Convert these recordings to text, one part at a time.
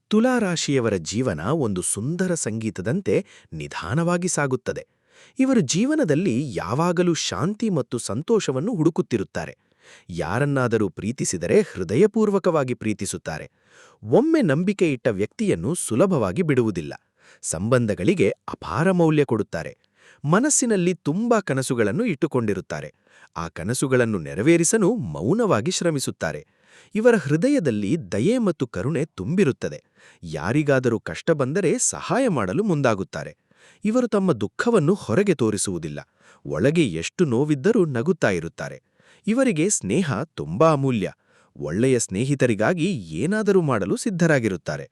ತುಲಾರಾಶಿಯವರ ಜೀವನ ಒಂದು ಸುಂದರ ಸಂಗೀತದಂತೆ ನಿಧಾನವಾಗಿ ಸಾಗುತ್ತದೆ. ಇವರು ಜೀವನದಲ್ಲಿ ಯಾವಾಗಲೂ ಶಾಂತಿ ಮತ್ತು ಸಂತೋಷವನ್ನು ಹುಡುಕುತ್ತಿರುತ್ತಾರೆ. ಯಾರನ್ನಾದರೂ ಪ್ರೀತಿಸಿದರೆ ಹೃದಯಪೂರ್ವಕವಾಗಿ ಪ್ರೀತಿಸುತ್ತಾರೆ. ಒಮ್ಮೆ ನಂಬಿಕೆ ಇಟ್ಟ ವ್ಯಕ್ತಿಯನ್ನು ಸುಲಭವಾಗಿ ಬಿಡುವುದಿಲ್ಲ. ಸಂಬಂಧಗಳಿಗೆ ಅಪಾರ ಮೌಲ್ಯ ಕೊಡುತ್ತಾರೆ. ಮನಸ್ಸಿನಲ್ಲಿ ತುಂಬಾ ಕನಸುಗಳನ್ನು ಇಟ್ಟುಕೊಂಡಿರುತ್ತಾರೆ. ಆ ಕನಸುಗಳನ್ನು ನೆರವೇರಿಸಲು ಮೌನವಾಗಿ ಶ್ರಮಿಸುತ್ತಾರೆ. ಇವರ ಹೃದಯದಲ್ಲಿ ದಯೆ ಮತ್ತು ಕರುಣೆ ತುಂಬಿರುತ್ತದೆ. ಯಾರಿಗಾದರೂ ಕಷ್ಟ ಬಂದರೆ ಸಹಾಯ ಮಾಡಲು ಮುಂದಾಗುತ್ತಾರೆ. ಇವರು ತಮ್ಮ ದುಃಖವನ್ನು ಹೊರಗೆ ತೋರಿಸುವುದಿಲ್ಲ. ಒಳಗೆ ಎಷ್ಟು ನೋವಿದ್ದರೂ ನಗುತ್ತಾ ಇರುತ್ತಾರೆ. ಇವರಿಗೆ ಸ್ನೇಹ ತುಂಬಾ ಅಮೂಲ್ಯ. ಒಳ್ಳೆಯ ಸ್ನೇಹಿತರಿಗಾಗಿ ಏನಾದರೂ ಮಾಡಲು ಸಿದ್ಧರಾಗಿರುತ್ತಾರೆ.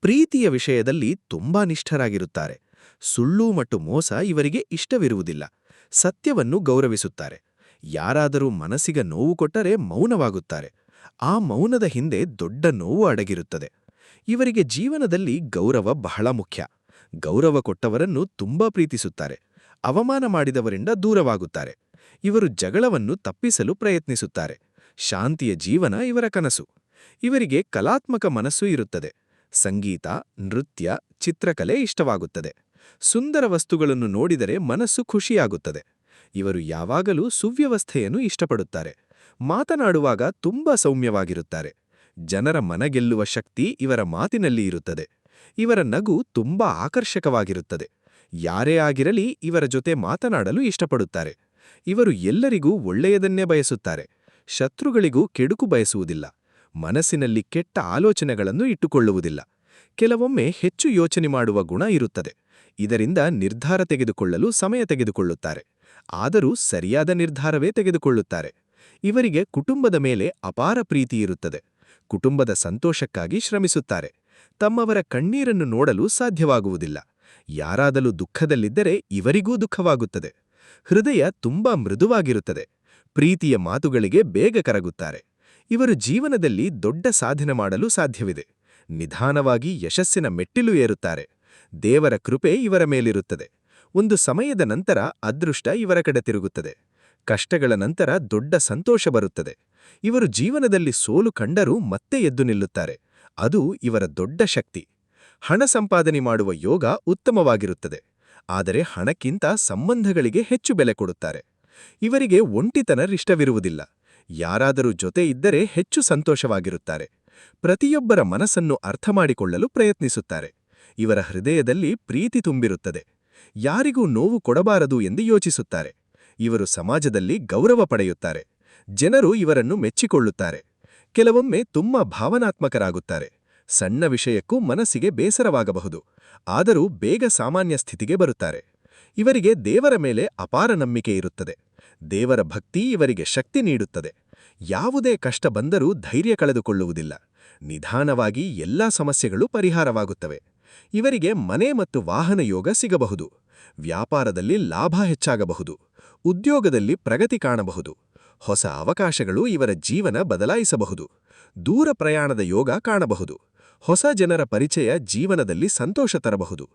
ಪ್ರೀತಿಯ ವಿಷಯದಲ್ಲಿ ತುಂಬಾ ನಿಷ್ಠರಾಗಿರುತ್ತಾರೆ. ಸುಳ್ಳು ಮತ್ತು ಮೋಸ ಇವರಿಗೆ ಇಷ್ಟವಿರುವುದಿಲ್ಲ. ಸತ್ಯವನ್ನು ಗೌರವಿಸುತ್ತಾರೆ. ಯಾರಾದರೂ ಮನಸ್ಸಿಗೆ ನೋವು ಕೊಟ್ಟರೆ ಮೌನವಾಗುತ್ತಾರೆ. ಆ ಮೌನದ ಹಿಂದೆ ದೊಡ್ಡ ನೋವು ಅಡಗಿರುತ್ತದೆ. ಇವರಿಗೆ ಜೀವನದಲ್ಲಿ ಗೌರವ ಬಹಳ ಮುಖ್ಯ. ಗೌರವ ಕೊಟ್ಟವರನ್ನು ತುಂಬಾ ಪ್ರೀತಿಸುತ್ತಾರೆ. ಅವಮಾನ ಮಾಡಿದವರಿಂದ ದೂರವಾಗುತ್ತಾರೆ. ಇವರು ಜಗಳವನ್ನು ತಪ್ಪಿಸಲು ಪ್ರಯತ್ನಿಸುತ್ತಾರೆ. ಶಾಂತಿಯ ಜೀವನ ಇವರ ಕನಸು. ಇವರಿಗೆ ಕಲಾತ್ಮಕ ಮನಸ್ಸು ಇರುತ್ತದೆ. ಸಂಗೀತ, ನೃತ್ಯ, ಚಿತ್ರಕಲೆ ಇಷ್ಟವಾಗುತ್ತದೆ. ಸುಂದರ ವಸ್ತುಗಳನ್ನು ನೋಡಿದರೆ ಮನಸ್ಸು ಖುಷಿಯಾಗುತ್ತದೆ. ಇವರು ಯಾವಾಗಲೂ ಸುವ್ಯವಸ್ಥೆಯನ್ನು ಇಷ್ಟಪಡುತ್ತಾರೆ. ಮಾತನಾಡುವಾಗ ತುಂಬಾ ಸೌಮ್ಯವಾಗಿರುತ್ತಾರೆ. ಜನರ ಮನಗೆಲ್ಲುವ ಶಕ್ತಿ ಇವರ ಮಾತಿನಲ್ಲಿ ಇರುತ್ತದೆ. ಇವರ ನಗು ತುಂಬಾ ಆಕರ್ಷಕವಾಗಿರುತ್ತದೆ. ಯಾರೇ ಆಗಿರಲಿ ಇವರ ಜೊತೆ ಮಾತನಾಡಲು ಇಷ್ಟಪಡುತ್ತಾರೆ. ಇವರು ಎಲ್ಲರಿಗೂ ಒಳ್ಳೆಯದನ್ನೇ ಬಯಸುತ್ತಾರೆ. ಶತ್ರುಗಳಿಗೂ ಕೆಡುಕು ಬಯಸುವುದಿಲ್ಲ. ಮನಸ್ಸಿನಲ್ಲಿ ಕೆಟ್ಟ ಆಲೋಚನೆಗಳನ್ನು ಇಟ್ಟುಕೊಳ್ಳುವುದಿಲ್ಲ. ಕೆಲವೊಮ್ಮೆ ಹೆಚ್ಚು ಯೋಚನೆ ಮಾಡುವ ಗುಣ ಇರುತ್ತದೆ. ಇದರಿಂದ ನಿರ್ಧಾರ ತೆಗೆದುಕೊಳ್ಳಲು ಸಮಯ ತೆಗೆದುಕೊಳ್ಳುತ್ತಾರೆ. ಆದರೂ ಸರಿಯಾದ ನಿರ್ಧಾರವೇ ತೆಗೆದುಕೊಳ್ಳುತ್ತಾರೆ. ಇವರಿಗೆ ಕುಟುಂಬದ ಮೇಲೆ ಅಪಾರ ಪ್ರೀತಿ ಇರುತ್ತದೆ. ಕುಟುಂಬದ ಸಂತೋಷಕ್ಕಾಗಿ ಶ್ರಮಿಸುತ್ತಾರೆ. ತಮ್ಮವರ ಕಣ್ಣೀರನ್ನು ನೋಡಲು ಸಾಧ್ಯವಾಗುವುದಿಲ್ಲ. ಯಾರಾದರೂ ದುಃಖದಲ್ಲಿದ್ದರೆ ಇವರಿಗೂ ದುಃಖವಾಗುತ್ತದೆ. ಹೃದಯ ತುಂಬಾ ಮೃದುವಾಗಿರುತ್ತದೆ. ಪ್ರೀತಿಯ ಮಾತುಗಳಿಗೆ ಬೇಗ ಕರಗುತ್ತಾರೆ. ಇವರು ಜೀವನದಲ್ಲಿ ದೊಡ್ಡ ಸಾಧನೆ ಮಾಡಲು ಸಾಧ್ಯವಿದೆ. ನಿಧಾನವಾಗಿ ಯಶಸ್ಸಿನ ಮೆಟ್ಟಿಲು ಏರುತ್ತಾರೆ. ದೇವರ ಕೃಪೆ ಇವರ ಮೇಲಿರುತ್ತದೆ. ಒಂದು ಸಮಯದ ನಂತರ ಅದೃಷ್ಟ ಇವರ ಕಡೆ ತಿರುಗುತ್ತದೆ. ಕಷ್ಟಗಳ ನಂತರ ದೊಡ್ಡ ಸಂತೋಷ ಬರುತ್ತದೆ. ಇವರು ಜೀವನದಲ್ಲಿ ಸೋಲು ಕಂಡರೂ ಮತ್ತೆ ಎದ್ದು ನಿಲ್ಲುತ್ತಾರೆ. ಅದು ಇವರ ದೊಡ್ಡ ಶಕ್ತಿ. ಹಣ ಸಂಪಾದನೆ ಮಾಡುವ ಯೋಗ ಉತ್ತಮವಾಗಿರುತ್ತದೆ. ಆದರೆ ಹಣಕ್ಕಿಂತ ಸಂಬಂಧಗಳಿಗೆ ಹೆಚ್ಚು ಬೆಲೆ ಕೊಡುತ್ತಾರೆ. ಇವರಿಗೆ ಒಂಟಿತನರಿಷ್ಟವಿರುವುದಿಲ್ಲ. ಯಾರಾದರೂ ಜೊತೆ ಇದ್ದರೆ ಹೆಚ್ಚು ಸಂತೋಷವಾಗಿರುತ್ತಾರೆ. ಪ್ರತಿಯೊಬ್ಬರ ಮನಸ್ಸನ್ನು ಅರ್ಥಮಾಡಿಕೊಳ್ಳಲು ಪ್ರಯತ್ನಿಸುತ್ತಾರೆ. ಇವರ ಹೃದಯದಲ್ಲಿ ಪ್ರೀತಿ ತುಂಬಿರುತ್ತದೆ. ಯಾರಿಗೂ ನೋವು ಕೊಡಬಾರದು ಎಂದು ಯೋಚಿಸುತ್ತಾರೆ. ಇವರು ಸಮಾಜದಲ್ಲಿ ಗೌರವ ಪಡೆಯುತ್ತಾರೆ. ಜನರು ಇವರನ್ನು ಮೆಚ್ಚಿಕೊಳ್ಳುತ್ತಾರೆ. ಕೆಲವೊಮ್ಮೆ ತುಂಬಾ ಭಾವನಾತ್ಮಕರಾಗುತ್ತಾರೆ. ಸಣ್ಣ ವಿಷಯಕ್ಕೂ ಮನಸ್ಸಿಗೆ ಬೇಸರವಾಗಬಹುದು. ಆದರೂ ಬೇಗ ಸಾಮಾನ್ಯ ಸ್ಥಿತಿಗೆ ಬರುತ್ತಾರೆ. ಇವರಿಗೆ ದೇವರ ಮೇಲೆ ಅಪಾರ ನಂಬಿಕೆ ಇರುತ್ತದೆ. ದೇವರ ಭಕ್ತಿ ಇವರಿಗೆ ಶಕ್ತಿ ನೀಡುತ್ತದೆ. ಯಾವುದೇ ಕಷ್ಟ ಬಂದರೂ ಧೈರ್ಯ ಕಳೆದುಕೊಳ್ಳುವುದಿಲ್ಲ. ನಿಧಾನವಾಗಿ ಎಲ್ಲಾ ಸಮಸ್ಯೆಗಳು ಪರಿಹಾರವಾಗುತ್ತವೆ. ಇವರಿಗೆ ಮನೆ ಮತ್ತು ವಾಹನ ಯೋಗ ಸಿಗಬಹುದು. ವ್ಯಾಪಾರದಲ್ಲಿ ಲಾಭ ಹೆಚ್ಚಾಗಬಹುದು. ಉದ್ಯೋಗದಲ್ಲಿ ಪ್ರಗತಿ ಕಾಣಬಹುದು. ಹೊಸ ಅವಕಾಶಗಳು ಇವರ ಜೀವನ ಬದಲಾಯಿಸಬಹುದು. ದೂರ ಪ್ರಯಾಣದ ಯೋಗ ಕಾಣಬಹುದು. ಹೊಸ ಜನರ ಪರಿಚಯ ಜೀವನದಲ್ಲಿ ಸಂತೋಷ ತರಬಹುದು.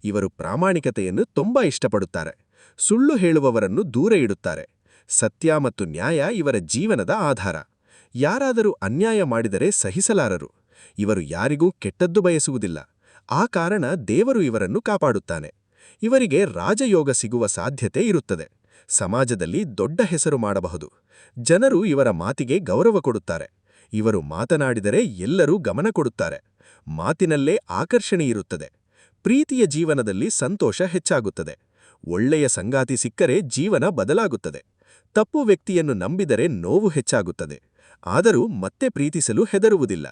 ಇವರು ಪ್ರಾಮಾಣಿಕತೆಯನ್ನು ತುಂಬಾ ಇಷ್ಟಪಡುತ್ತಾರೆ. ಸುಳ್ಳು ಹೇಳುವವರನ್ನು ದೂರ ಇಡುತ್ತಾರೆ. ಸತ್ಯ ಮತ್ತು ನ್ಯಾಯ ಇವರ ಜೀವನದ ಆಧಾರ. ಯಾರಾದರೂ ಅನ್ಯಾಯ ಮಾಡಿದರೆ ಸಹಿಸಲಾರರು. ಇವರು ಯಾರಿಗೂ ಕೆಟ್ಟದ್ದು ಬಯಸುವುದಿಲ್ಲ. ಆ ಕಾರಣ ದೇವರು ಇವರನ್ನು ಕಾಪಾಡುತ್ತಾನೆ. ಇವರಿಗೆ ರಾಜಯೋಗ ಸಿಗುವ ಸಾಧ್ಯತೆ ಇರುತ್ತದೆ. ಸಮಾಜದಲ್ಲಿ ದೊಡ್ಡ ಹೆಸರು ಮಾಡಬಹುದು. ಜನರು ಇವರ ಮಾತಿಗೆ ಗೌರವ ಕೊಡುತ್ತಾರೆ. ಇವರು ಮಾತನಾಡಿದರೆ ಎಲ್ಲರೂ ಗಮನ ಕೊಡುತ್ತಾರೆ. ಮಾತಿನಲ್ಲೇ ಆಕರ್ಷಣೆಯಿರುತ್ತದೆ. ಪ್ರೀತಿಯ ಜೀವನದಲ್ಲಿ ಸಂತೋಷ ಹೆಚ್ಚಾಗುತ್ತದೆ. ಒಳ್ಳೆಯ ಸಂಗಾತಿ ಸಿಕ್ಕರೆ ಜೀವನ ಬದಲಾಗುತ್ತದೆ. ತಪ್ಪು ವ್ಯಕ್ತಿಯನ್ನು ನಂಬಿದರೆ ನೋವು ಹೆಚ್ಚಾಗುತ್ತದೆ. ಆದರೂ ಮತ್ತೆ ಪ್ರೀತಿಸಲು ಹೆದರುವುದಿಲ್ಲ.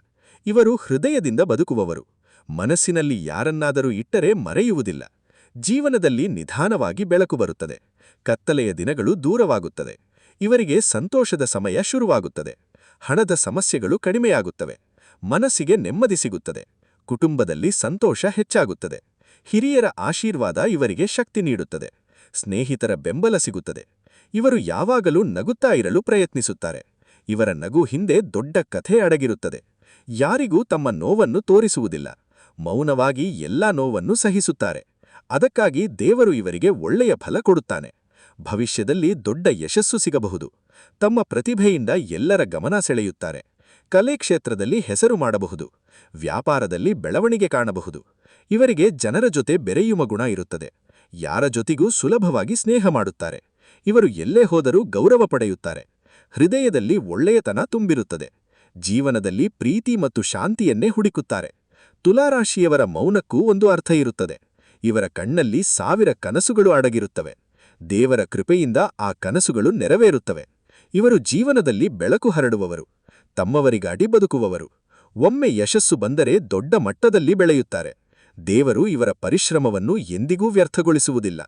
ಇವರು ಹೃದಯದಿಂದ ಬದುಕುವವರು. ಮನಸ್ಸಿನಲ್ಲಿ ಯಾರನ್ನಾದರೂ ಇಟ್ಟರೆ ಮರೆಯುವುದಿಲ್ಲ. ಜೀವನದಲ್ಲಿ ನಿಧಾನವಾಗಿ ಬೆಳಕು ಬರುತ್ತದೆ. ಕತ್ತಲೆಯ ದಿನಗಳು ದೂರವಾಗುತ್ತದೆ. ಇವರಿಗೆ ಸಂತೋಷದ ಸಮಯ ಶುರುವಾಗುತ್ತದೆ. ಹಣದ ಸಮಸ್ಯೆಗಳು ಕಡಿಮೆಯಾಗುತ್ತವೆ. ಮನಸ್ಸಿಗೆ ನೆಮ್ಮದಿ ಸಿಗುತ್ತದೆ. ಕುಟುಂಬದಲ್ಲಿ ಸಂತೋಷ ಹೆಚ್ಚಾಗುತ್ತದೆ. ಹಿರಿಯರ ಆಶೀರ್ವಾದ ಇವರಿಗೆ ಶಕ್ತಿ ನೀಡುತ್ತದೆ. ಸ್ನೇಹಿತರ ಬೆಂಬಲ ಸಿಗುತ್ತದೆ. ಇವರು ಯಾವಾಗಲೂ ನಗುತ್ತಾ ಇರಲು ಪ್ರಯತ್ನಿಸುತ್ತಾರೆ. ಇವರ ನಗು ಹಿಂದೆ ದೊಡ್ಡ ಕಥೆ ಅಡಗಿರುತ್ತದೆ. ಯಾರಿಗೂ ತಮ್ಮ ನೋವನ್ನು ತೋರಿಸುವುದಿಲ್ಲ. ಮೌನವಾಗಿ ಎಲ್ಲಾ ನೋವನ್ನು ಸಹಿಸುತ್ತಾರೆ. ಅದಕ್ಕಾಗಿ ದೇವರು ಇವರಿಗೆ ಒಳ್ಳೆಯ ಫಲ ಕೊಡುತ್ತಾನೆ. ಭವಿಷ್ಯದಲ್ಲಿ ದೊಡ್ಡ ಯಶಸ್ಸು ಸಿಗಬಹುದು. ತಮ್ಮ ಪ್ರತಿಭೆಯಿಂದ ಎಲ್ಲರ ಗಮನ ಸೆಳೆಯುತ್ತಾರೆ. ಕಲೆ ಕ್ಷೇತ್ರದಲ್ಲಿ ಹೆಸರು ಮಾಡಬಹುದು. ವ್ಯಾಪಾರದಲ್ಲಿ ಬೆಳವಣಿಗೆ ಕಾಣಬಹುದು. ಇವರಿಗೆ ಜನರ ಜೊತೆ ಬೆರೆಯುವ ಗುಣ ಇರುತ್ತದೆ. ಯಾರ ಜೊತೆಗೂ ಸುಲಭವಾಗಿ ಸ್ನೇಹ ಮಾಡುತ್ತಾರೆ. ಇವರು ಎಲ್ಲೇ ಹೋದರೂ ಗೌರವ ಪಡೆಯುತ್ತಾರೆ. ಹೃದಯದಲ್ಲಿ ಒಳ್ಳೆಯತನ ತುಂಬಿರುತ್ತದೆ. ಜೀವನದಲ್ಲಿ ಪ್ರೀತಿ ಮತ್ತು ಶಾಂತಿಯನ್ನೇ ಹುಡುಕುತ್ತಾರೆ. ತುಲಾರಾಶಿಯವರ ಮೌನಕ್ಕೂ ಒಂದು ಅರ್ಥ ಇರುತ್ತದೆ. ಇವರ ಕಣ್ಣಲ್ಲಿ 1000 ಕನಸುಗಳು ಅಡಗಿರುತ್ತವೆ. ದೇವರ ಕೃಪೆಯಿಂದ ಆ ಕನಸುಗಳು ನೆರವೇರುತ್ತವೆ. ಇವರು ಜೀವನದಲ್ಲಿ ಬೆಳಕು ಹರಡುವವರು, ತಮ್ಮವರಿಗಾಗಿ ಬದುಕುವವರು. ಒಮ್ಮೆ ಯಶಸ್ಸು ಬಂದರೆ ದೊಡ್ಡ ಮಟ್ಟದಲ್ಲಿ ಬೆಳೆಯುತ್ತಾರೆ. ದೇವರು ಇವರ ಪರಿಶ್ರಮವನ್ನು ಎಂದಿಗೂ ವ್ಯರ್ಥಗೊಳಿಸುವುದಿಲ್ಲ.